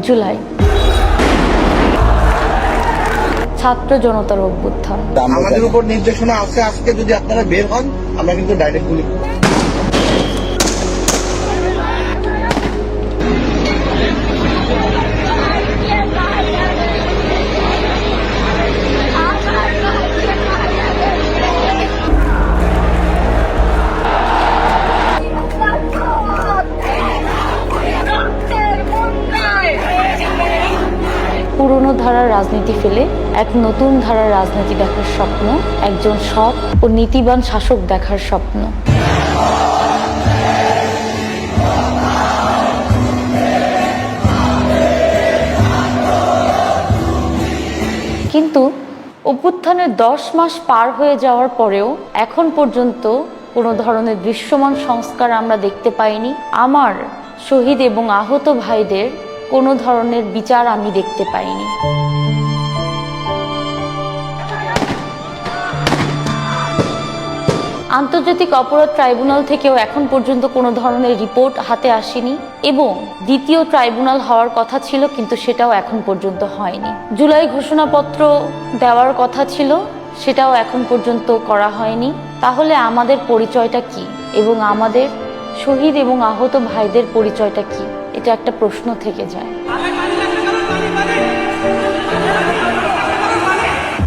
জুলাই ছাত্র জনতার অভ্যুত্থান। আমাদের উপর নির্দেশনা আছে, আজকে যদি আপনারা বের হন আমরা কিন্তু ডাইরেক্ট গুলি করব। পুরনো ধারার রাজনীতি ফেলে এক নতুন ধারার রাজনীতি দেখার স্বপ্ন, একজন সৎ ও নীতিবান শাসক দেখার স্বপ্ন। কিন্তু অভ্যুত্থানের 10 মাস পার হয়ে যাওয়ার পরেও এখন পর্যন্ত কোনো ধরনের দৃশ্যমান সংস্কার আমরা দেখতে পাইনি। আমার শহীদ এবং আহত ভাইদের কোনো ধরনের বিচার আমি দেখতে পাইনি। আন্তর্জাতিক অপরাধ ট্রাইব্যুনাল থেকেও এখন পর্যন্ত কোনো ধরনের রিপোর্ট হাতে আসেনি এবং দ্বিতীয় ট্রাইব্যুনাল হওয়ার কথা ছিল, কিন্তু সেটাও এখন পর্যন্ত হয়নি। জুলাই ঘোষণাপত্র দেওয়ার কথা ছিল, সেটাও এখন পর্যন্ত করা হয়নি। তাহলে আমাদের পরিচয়টা কি এবং আমাদের শহীদ এবং আহত ভাইদের পরিচয়টা কি? এটা একটা প্রশ্ন থেকে যায়।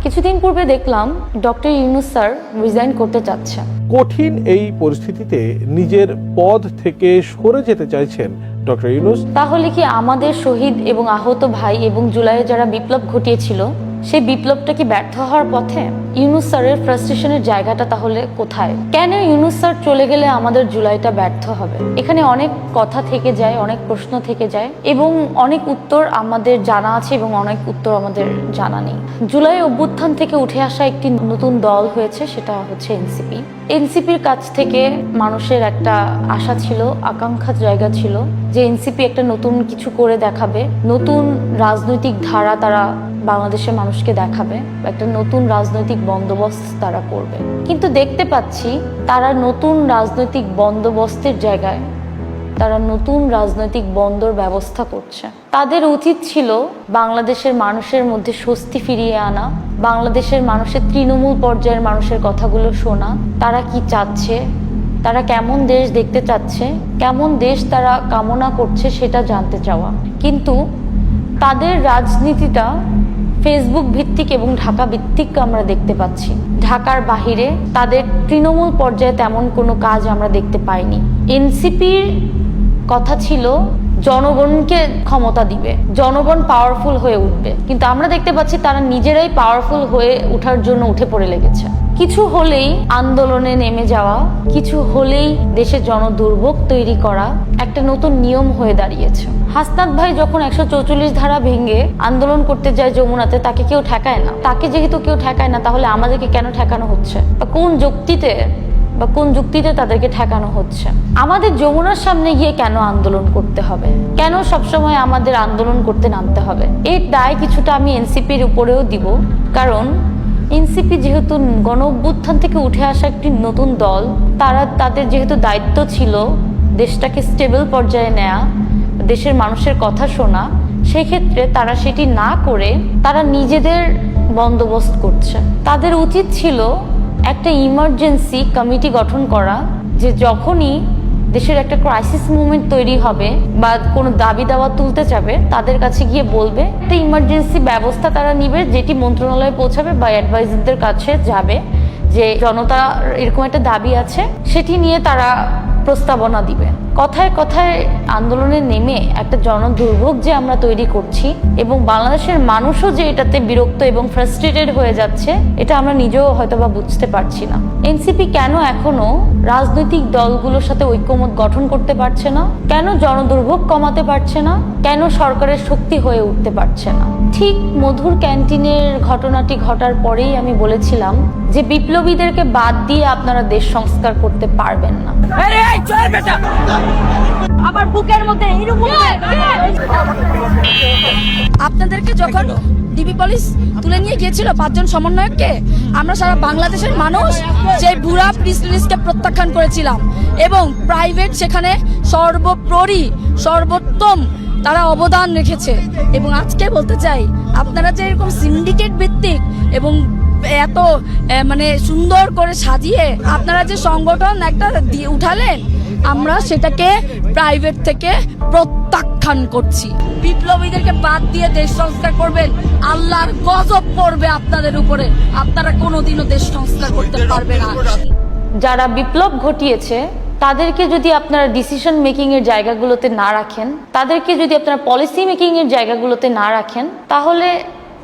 কিছুদিন পূর্বে দেখলাম ডক্টর ইউনূস স্যার রিজাইন করতে চাচ্ছেন। কঠিন এই পরিস্থিতিতে নিজের পদ থেকে সরে যেতে চাইছেন ডক্টর ইউনূস। তাহলে কি আমাদের শহীদ এবং আহত ভাই এবং জুলাইয়ে যারা বিপ্লব ঘটিয়েছিল সেই বিপ্লবটা কি ব্যর্থ হওয়ার পথে? ইউনূস স্যারের ফ্রাস্ট্রেশনের জায়গাটা তাহলে কোথায়? কেন ইউনূস স্যার চলে গেলে আমাদের জুলাইটা ব্যর্থ হবে? এখানে অনেক কথা থেকে যায়, অনেক প্রশ্ন থেকে যায় এবং অনেক উত্তর আমাদের জানা আছে এবং অনেক উত্তর আমাদের জানা নেই। জুলাই অভ্যুত্থান থেকে উঠে আসা একটি নতুন দল হয়েছে, সেটা হচ্ছে এনসিপি। এনসিপির কাছ থেকে মানুষের একটা আশা ছিল, আকাঙ্ক্ষার জায়গা ছিল যে এনসিপি একটা নতুন কিছু করে দেখাবে, নতুন রাজনৈতিক ধারা তারা বাংলাদেশের মানুষকে দেখাবে, একটা নতুন রাজনৈতিক বন্দোবস্ত তারা করবে। কিন্তু দেখতে পাচ্ছি তারা নতুন রাজনৈতিক বন্দোবস্তের জায়গায় তারা নতুন রাজনৈতিক বন্দর ব্যবস্থা করছে। তাদের উচিত ছিল বাংলাদেশের মানুষের মধ্যে স্বস্তি ফিরিয়ে আনা, বাংলাদেশের মানুষের তৃণমূল পর্যায়ের মানুষের কথাগুলো শোনা, তারা কি চাচ্ছে, তারা কেমন দেশ দেখতে চাচ্ছে, কেমন দেশ তারা কামনা করছে সেটা জানতে চাওয়া। কিন্তু তাদের রাজনীতিটা ফেসবুক ভিত্তিক এবং ঢাকা ভিত্তিক আমরা দেখতে পাচ্ছি। ঢাকার বাহিরে তাদের তৃণমূল পর্যায়ে তেমন কোনো কাজ আমরা দেখতে পাইনি। এনসিপির কথা ছিল জনগণকে ক্ষমতা দিবে, জনগণ পাওয়ারফুল হয়ে উঠবে, কিন্তু আমরা দেখতে পাচ্ছি তারা নিজেরাই পাওয়ারফুল হয়ে ওঠার জন্য উঠে পড়ে লেগেছে। কিছু হলেই আন্দোলনে নেমে যাওয়া, কিছু হলেই দেশে জনদুর্ভোগ তৈরি করা একটা নতুন নিয়ম হয়ে দাঁড়িয়েছে। হাসনাত ভাই যখন 144 ধারা ভেঙে আন্দোলন করতে যায় যমুনাতে, তাকে কেউ ঠেকায় না। তাকে যেহেতু কেউ ঠেকায় না, তাহলে আমাদেরকে কেন ঠেকানো হচ্ছে বা কোন যুক্তিতে তাদেরকে ঠেকানো হচ্ছে? আমাদের যমুনার সামনে গিয়ে কেন আন্দোলন করতে হবে? কেন সবসময় আমাদের আন্দোলন করতে নামতে হবে? এর দায় কিছুটা আমি এনসিপির উপরেও দিব, কারণ এনসিপি যেহেতু গণ অভ্যুত্থান থেকে উঠে আসা একটি নতুন দল, তাদের যেহেতু দায়িত্ব ছিল দেশটাকে স্টেবল পর্যায়ে নেয়া, দেশের মানুষের কথা শোনা, সেই ক্ষেত্রে তারা সেটি না করে তারা নিজেদের বন্দোবস্ত করছে। তাদের উচিত ছিল একটা ইমার্জেন্সি কমিটি গঠন করা, যে যখনই দেশের একটা ক্রাইসিস মুভমেন্ট তৈরি হবে বা কোনো দাবি দাওয়া তুলতে যাবে, তাদের কাছে গিয়ে বলবে, একটা ইমার্জেন্সি ব্যবস্থা তারা নিবে, যেটি মন্ত্রণালয়ে পৌঁছাবে বা অ্যাডভাইজারদের কাছে যাবে যে জনতা এরকম একটা দাবি আছে, সেটি নিয়ে তারা প্রস্তাবনা দিবে। কথায় কথায় আন্দোলনে নেমে একটা জনদুর্ভোগ যে আমরা তৈরি করছি এবং বাংলাদেশের মানুষও যে এটাতে বিরক্ত এবং ফ্রাস্ট্রেটেড হয়ে যাচ্ছে, এটা আমরা নিজেও হয়তোবা বুঝতে পারছি না। এনসিপি কেন এখনো রাজনৈতিক দলগুলোর সাথে ঐক্যমত গঠন করতে পারছে না? কেন জনদুর্ভোগ কমাতে পারছে না? কেন সরকারের শক্তি হয়ে উঠতে পারছে না? ঠিক মধুর ক্যান্টিনের ঘটনাটি ঘটার পরেই আমি বলেছিলাম যে বিপ্লবীদেরকে বাদ দিয়ে আপনারা দেশ সংস্কার করতে পারবেন না। আমার বুকের মধ্যে আপনাদেরকে যখন ডিবি পুলিশ তুলে নিয়ে গিয়েছিল 5 জন সমন্বয়ককে, আমরা সারা বাংলাদেশের মানুষ সেই বুড়া প্রেস রিলিজকে প্রত্যাখ্যান করেছিলাম এবং প্রাইভেট সেখানে সর্বোপরি সর্বোত্তম তারা অবদান রেখেছে। এবং আজকে বলতে চাই, আপনারা যে এরকম সিন্ডিকেট ভিত্তিক এবং এত মানে সুন্দর করে সাজিয়ে আপনারা যে সংগঠন একটা উঠালেন, আমরা সেটাকে প্রাইভেট থেকে প্রত্যাখ্যান করছি। বিপ্লবীদেরকে বাদ দিয়ে দেশ সংস্কার করবেন, আল্লাহর গজব পড়বে আপনাদের উপরে। আপনারা কোনোদিনও দেশ সংস্কার করতে পারবে না। যারা বিপ্লব ঘটিয়েছে তাদেরকে যদি আপনারা ডিসিশন মেকিং এর জায়গাগুলোতে না রাখেন, তাদেরকে যদি আপনারা পলিসি মেকিং এর জায়গাগুলোতে না রাখেন, তাহলে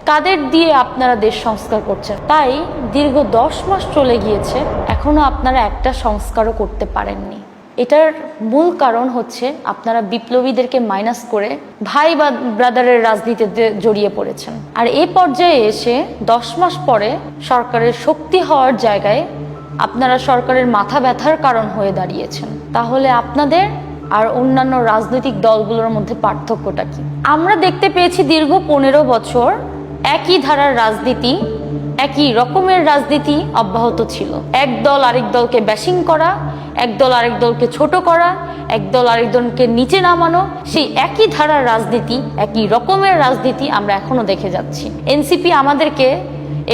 কাদের দিয়ে আপনারা দেশ সংস্কার করছেন? তাই দীর্ঘ 10 মাস চলে গিয়েছে, এখনো আপনারা একটা সংস্কারও করতে পারেননি। এটার মূল কারণ হচ্ছে আপনারা বিপ্লবীদেরকে মাইনাস করে ভাই বা ব্রাদারের রাজনীতিতে জড়িয়ে পড়েছেন। আর এই পর্যায়ে এসে 10 মাস পরে সরকারের শক্তি হওয়ার জায়গায় আপনারা সরকারের মাথা ব্যথার কারণ হয়ে দাঁড়িয়েছেন। তাহলে আপনাদের আর অন্যান্য রাজনৈতিক দলগুলোর মধ্যে পার্থক্যটা কি? আমরা দেখতে পেয়েছি দীর্ঘ 15 বছর একই ধারার রাজনীতি, একই রকমের রাজনীতি অব্যাহত ছিল। এক দল আরেক দলকে ব্যাশিং করা, এক দল আরেক দলকে ছোট করা, এক দল আরেক দলকে নিচে নামানো, সেই একই ধারার রাজনীতি, একই রকমের রাজনীতি আমরা এখনো দেখে যাচ্ছি। এনসিপি আমাদেরকে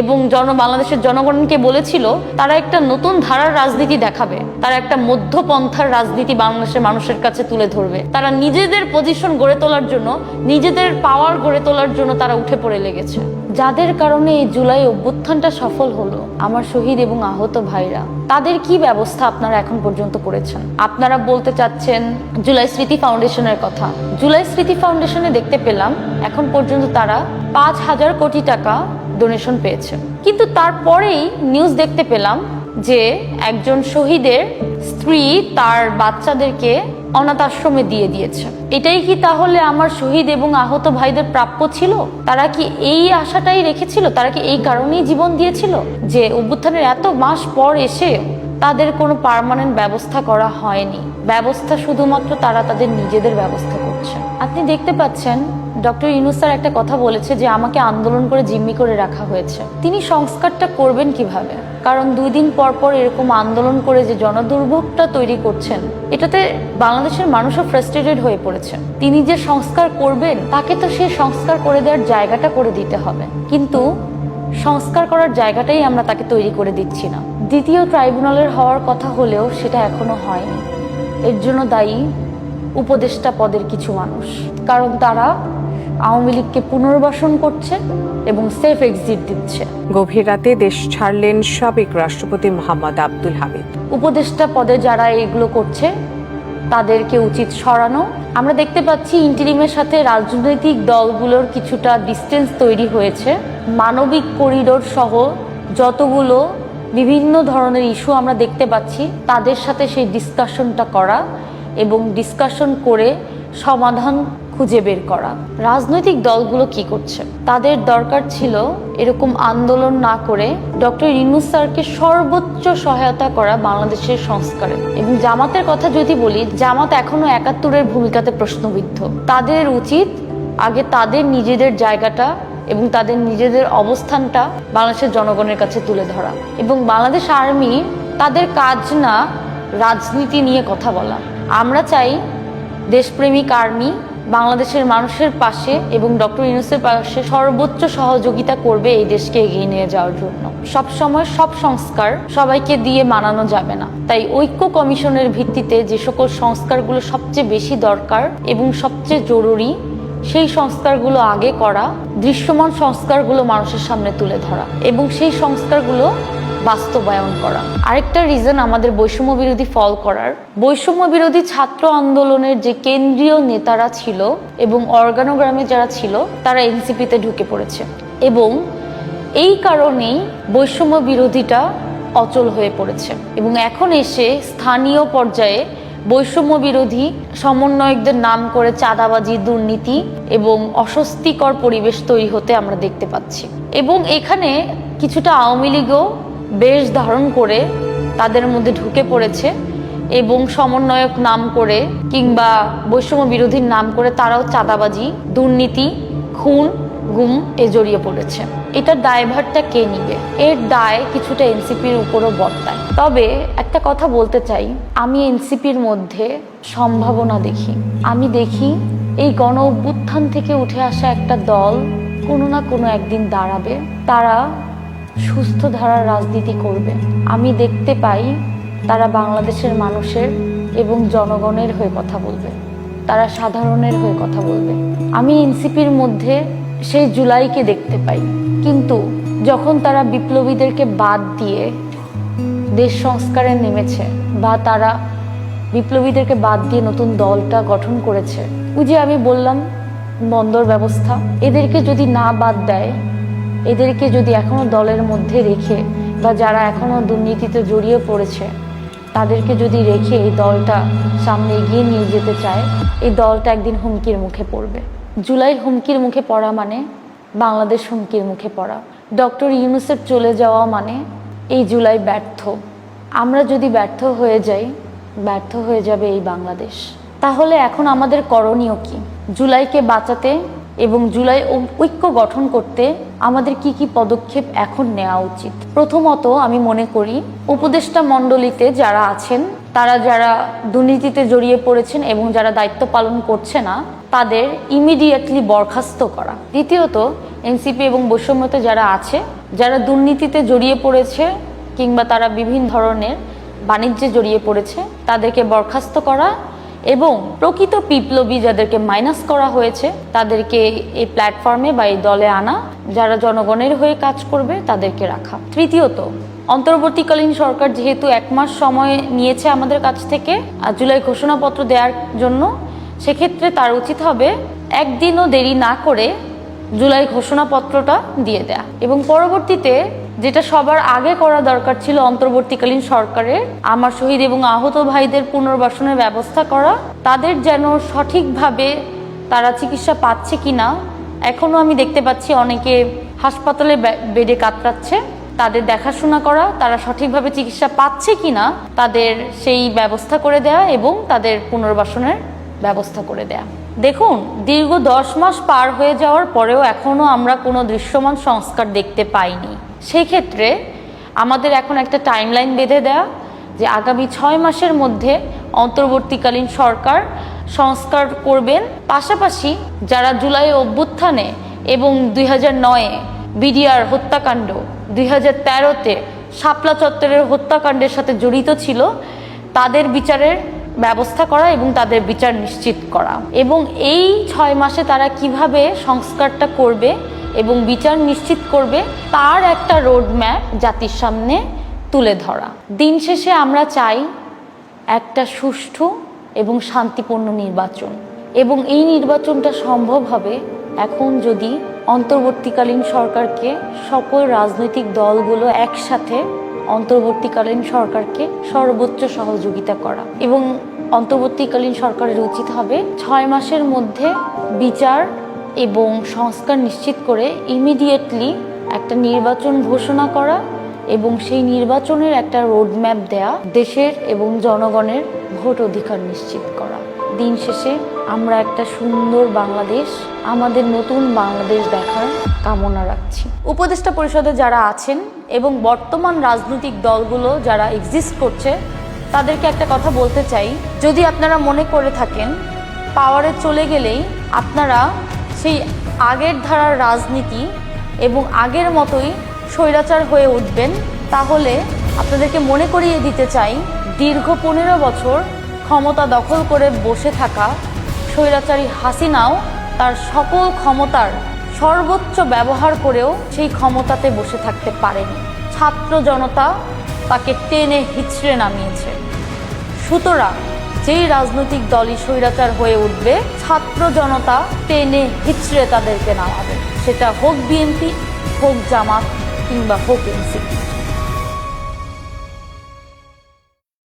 এবং বাংলাদেশের জনগণকে বলেছিল তারা একটা নতুন ধারার রাজনীতি দেখাবে, তারা একটা মধ্যপন্থার রাজনীতি বাংলাদেশের মানুষের কাছে তুলে ধরবে। তারা নিজেদের পজিশন গড়ে তোলার জন্য, নিজেদের পাওয়ার গড়ে তোলার জন্য তারা উঠে পড়ে লেগেছে। যাদের কারণে এই জুলাই অভ্যুত্থানটা সফল হলো, আমার শহীদ এবং আহত ভাইরা, তাদের কি ব্যবস্থা আপনারা এখন পর্যন্ত করেছেন? আপনারা বলতে চাচ্ছেন জুলাই স্মৃতি ফাউন্ডেশনের কথা। জুলাই স্মৃতি ফাউন্ডেশনে দেখতে পেলাম এখন পর্যন্ত তারা 5,000 কোটি টাকা ডোনেশন পেয়েছে, কিন্তু তারপরেই নিউজ দেখতে পেলাম যে একজন শহীদের স্ত্রী তার বাচ্চাদেরকে অনাথ আশ্রমে দিয়ে দিয়েছে। এটাই কি তাহলে আমার শহীদ এবং আহত ভাইদের প্রাপ্য ছিল? তারা কি এই আশাটাই রেখেছিল? তারা কি এই কারণেই জীবন দিয়েছিল যে অভ্যুত্থানের এত মাস পর এসে তাদের কোনো পার্মানেন্ট ব্যবস্থা করা হয়নি? ব্যবস্থা শুধুমাত্র তারা তাদের নিজেদের ব্যবস্থা করছে। আপনি দেখতে পাচ্ছেন ডক্টর ইউনূস স্যার একটা কথা বলেছে যে আমাকে আন্দোলন করে জিম্মি করে রাখা হয়েছে। তিনি সংস্কারটা করবেন কিভাবে? কারণ 2 দিন পর পর এরকম আন্দোলন করে যে জনদুর্ভোগটা তৈরি করছেন, এটাতে বাংলাদেশের মানুষও ফ্রাস্ট্রেটেড হয়ে পড়েছে। তিনি যে সংস্কার করবেন, তাকে তো সেই সংস্কার করে দেওয়ার জায়গাটা করে দিতে হবে, কিন্তু সংস্কার করার জায়গাটাই আমরা তাকে তৈরি করে দিচ্ছি না। দ্বিতীয় ট্রাইব্যুনালের হওয়ার কথা হলেও সেটা এখনো হয়নি। এর জন্য দায়ী উপদেষ্টা পদের কিছু মানুষ, কারণ তারা আওয়ামী লীগকে পুনর্বাসন করছে এবং সেফ এক্সিট দিচ্ছে। গভীর রাতে দেশ ছাড়লেন সাবেক রাষ্ট্রপতি মোহাম্মদ আব্দুল হামিদ। উপদেষ্টা পদে যারা এগুলো করছে তাদেরকে উচিত সরানো। আমরা দেখতে পাচ্ছি ইন্টারিমের সাথে রাজনৈতিক দলগুলোর কিছুটা ডিস্টেন্স তৈরি হয়েছে। মানবিক করিডোর সহ যতগুলো বিভিন্ন ধরনের ইস্যু আমরা দেখতে পাচ্ছি, তাদের সাথে সেই ডিসকাশনটা করা এবং ডিসকাশন করে সমাধান খুঁজে বের করা। রাজনৈতিক দলগুলো কি করছে? তাদের দরকার ছিল এরকম আন্দোলন না করে ডক্টর ইউনূস স্যারকে সর্বোচ্চ সহায়তা করা বাংলাদেশের সংস্কারে। এবং জামাতের কথা যদি বলি, জামাত এখনো 71-এর ভূমিকাতে প্রশ্নবিদ্ধ। তাদের উচিত আগে তাদের নিজেদের জায়গাটা এবং তাদের নিজেদের অবস্থানটা বাংলাদেশের জনগণের কাছে তুলে ধরা। এবং বাংলাদেশ আর্মি তাদের কাজ না রাজনীতি নিয়ে কথা বলা। আমরা চাই দেশপ্রেমিক আর্মি বাংলাদেশের মানুষের পাশে এবং ডক্টর ইউনূসের পাশে সর্বোচ্চ সহযোগিতা করবে এই দেশকে এগিয়ে নিয়ে যাওয়ার জন্য। সব সময় সব সংস্কার সবাইকে দিয়ে মানানো যাবে না। তাই ঐক্য কমিশনের ভিত্তিতে যে সকল সংস্কারগুলো সবচেয়ে বেশি দরকার এবং সবচেয়ে জরুরি, সেই সংস্কারগুলো আগে করা, দৃশ্যমান সংস্কারগুলো মানুষের সামনে তুলে ধরা এবং সেই সংস্কারগুলো বাস্তবায়ন করা। আরেকটা রিজন আমাদের বৈষম্য বিরোধী ফল করার, বৈষম্য বিরোধী ছাত্র আন্দোলনের যে কেন্দ্রীয় নেতারা ছিল এবং অর্গানোগ্রামে যারা ছিল, তারা এনসিপিতে ঢুকে পড়েছে এবং এই কারণেই বৈষম্য বিরোধীটা অচল হয়ে পড়েছে। এবং এখন এসে স্থানীয় পর্যায়ে বৈষম্য বিরোধী সমন্বয়কদের নাম করে চাঁদাবাজি, দুর্নীতি এবং অস্বস্তিকর পরিবেশ তৈরি হতে আমরা দেখতে পাচ্ছি। এবং এখানে কিছুটা আওয়ামী লীগও বেশ ধারণ করে তাদের মধ্যে ঢুকে পড়েছে এবং সমন্বয়ক নাম করে কিংবা বৈষম্য বিরোধীর নাম করে তারাও চাঁদাবাজি, দুর্নীতি, খুন, গুম জড়িয়ে পড়েছে। এটার দায়ভারটা কে নিবে? এর দায় কিছুটা এনসিপির উপরও বর্তায়। তবে একটা কথা বলতে চাই, আমি এনসিপির মধ্যে সম্ভাবনা দেখি। আমি দেখি এই গণ অভ্যুত্থান থেকে উঠে আসা একটা দল কোনো না কোনো একদিন দাঁড়াবে, তারা সুস্থ ধারার রাজনীতি করবে। আমি দেখতে পাই তারা বাংলাদেশের মানুষের এবং জনগণের হয়ে কথা বলবে, তারা সাধারণের হয়ে কথা বলবে। আমি এনসিপির মধ্যে সেই জুলাইকে দেখতে পাই, কিন্তু যখন তারা বিপ্লবীদেরকে বাদ দিয়ে দেশ সংস্কারে নেমেছে বা তারা বিপ্লবীদেরকে বাদ দিয়ে নতুন দলটা গঠন করেছে, ওই যে আমি বললাম বন্দর ব্যবস্থা, এদেরকে যদি না বাদ দেয়, এদেরকে যদি এখনো দলের মধ্যে রেখে বা যারা এখনো দুর্নীতিতে জড়িয়ে পড়েছে তাদেরকে যদি রেখে এই দলটা সামনে এগিয়ে নিয়ে যেতে চায়, এই দলটা একদিন হুমকির মুখে পড়বে। জুলাই হুমকির মুখে পড়া মানে বাংলাদেশ হুমকির মুখে পড়া। ডক্টর ইউনূসের চলে যাওয়া মানে এই জুলাই ব্যর্থ। আমরা যদি ব্যর্থ হয়ে যাই, ব্যর্থ হয়ে যাবে এই বাংলাদেশ। তাহলে এখন আমাদের করণীয় কি? জুলাইকে বাঁচাতে এবং জুলাই ঐক্য গঠন করতে আমাদের কি কি পদক্ষেপ এখন নেওয়া উচিত? প্রথমত আমি মনে করি উপদেষ্টা মণ্ডলীতে যারা আছেন, তারা যারা দুর্নীতিতে জড়িয়ে পড়েছেন এবং যারা দায়িত্ব পালন করছে না, তাদের ইমিডিয়েটলি বরখাস্ত করা। দ্বিতীয়ত এনসিপি এবং বৈষম্যতে যারা আছে, যারা দুর্নীতিতে জড়িয়ে পড়েছে কিংবা তারা বিভিন্ন ধরনের বাণিজ্যে জড়িয়ে পড়েছে, তাদেরকে বরখাস্ত করা এবং প্রকৃত বিপ্লবী যাদেরকে মাইনাস করা হয়েছে তাদেরকে এই প্ল্যাটফর্মে বা এই দলে আনা, যারা জনগণের হয়ে কাজ করবে তাদেরকে রাখা। তৃতীয়ত অন্তর্বর্তীকালীন সরকার যেহেতু 1 মাস সময় নিয়েছে আমাদের কাছ থেকে জুলাই ঘোষণাপত্র দেওয়ার জন্য, সেক্ষেত্রে তার উচিত হবে একদিনও দেরি না করে জুলাই ঘোষণাপত্রটা দিয়ে দেয়া এবং পরবর্তীতে যেটা সবার আগে করা দরকার ছিল অন্তর্বর্তীকালীন সরকারের, আমার শহীদ এবং আহত ভাইদের পুনর্বাসনের ব্যবস্থা করা, তাদের যেন সঠিকভাবে তারা চিকিৎসা পাচ্ছে কিনা। এখনো আমি দেখতে পাচ্ছি অনেকে হাসপাতালে বেডে কাতরাচ্ছে, তাদের দেখাশোনা করা, তারা সঠিকভাবে চিকিৎসা পাচ্ছে কিনা তাদের সেই ব্যবস্থা করে দেয়া এবং তাদের পুনর্বাসনের ব্যবস্থা করে দেয়া। দেখুন, দীর্ঘ 10 মাস পার হয়ে যাওয়ার পরেও এখনো আমরা কোনো দৃশ্যমান সংস্কার দেখতে পাইনি। সেই ক্ষেত্রে আমাদের এখন একটা টাইমলাইন বেঁধে দেয়া যে আগামী 6 মাসের মধ্যে অন্তর্বর্তীকালীন সরকার সংস্কার করবেন। পাশাপাশি যারা জুলাই অভ্যুত্থানে এবং 2009-এ বিডিআর হত্যাকাণ্ড, 2013-তে শাপলা চত্বরের হত্যাকাণ্ডের সাথে জড়িত ছিল, তাদের বিচারের ব্যবস্থা করা এবং তাদের বিচার নিশ্চিত করা, এবং এই 6 মাসে তারা কিভাবে সংস্কারটা করবে এবং বিচার নিশ্চিত করবে তার একটা রোডম্যাপ জাতির সামনে তুলে ধরা। দিন শেষে আমরা চাই একটা সুষ্ঠু এবং শান্তিপূর্ণ নির্বাচন, এবং এই নির্বাচনটা সম্ভব হবে এখন যদি অন্তর্বর্তীকালীন সরকারকে সকল রাজনৈতিক দলগুলো একসাথে অন্তর্বর্তীকালীন সরকারকে সর্বোচ্চ সহযোগিতা করা, এবং অন্তর্বর্তীকালীন সরকারের উচিত হবে 6 মাসের মধ্যে বিচার এবং সংস্কার নিশ্চিত করে ইমিডিয়েটলি একটা নির্বাচন ঘোষণা করা এবং সেই নির্বাচনের একটা রোডম্যাপ দেয়া, দেশের এবং জনগণের ভোট অধিকার নিশ্চিত করা। দিন শেষে আমরা একটা সুন্দর বাংলাদেশ, আমাদের নতুন বাংলাদেশ দেখার কামনা রাখছি। উপদেষ্টা পরিষদে যারা আছেন এবং বর্তমান রাজনৈতিক দলগুলো যারা এক্সিস্ট করছে, তাদেরকে একটা কথা বলতে চাই, যদি আপনারা মনে করে থাকেন পাওয়ারে চলে গেলেই আপনারা সেই আগের ধারার রাজনীতি এবং আগের মতোই স্বৈরাচার হয়ে উঠবেন, তাহলে আপনাদেরকে মনে করিয়ে দিতে চাই দীর্ঘ 15 বছর ক্ষমতা দখল করে বসে থাকা স্বৈরাচারী হাসিনাও তার সকল ক্ষমতার সর্বোচ্চ ব্যবহার করেও সেই ক্ষমতাতে বসে থাকতে পারেনি। ছাত্র জনতা তাকে টেনে হিচড়ে নামিয়েছে। সুতরাং যেই রাজনৈতিক দলই স্বৈরাচার হয়ে উঠবে, ছাত্র জনতা টেনে হিচড়ে তাদেরকে নামাবে, সেটা হোক বিএনপি, হোক জামাত কিংবা হোক এনসিপি।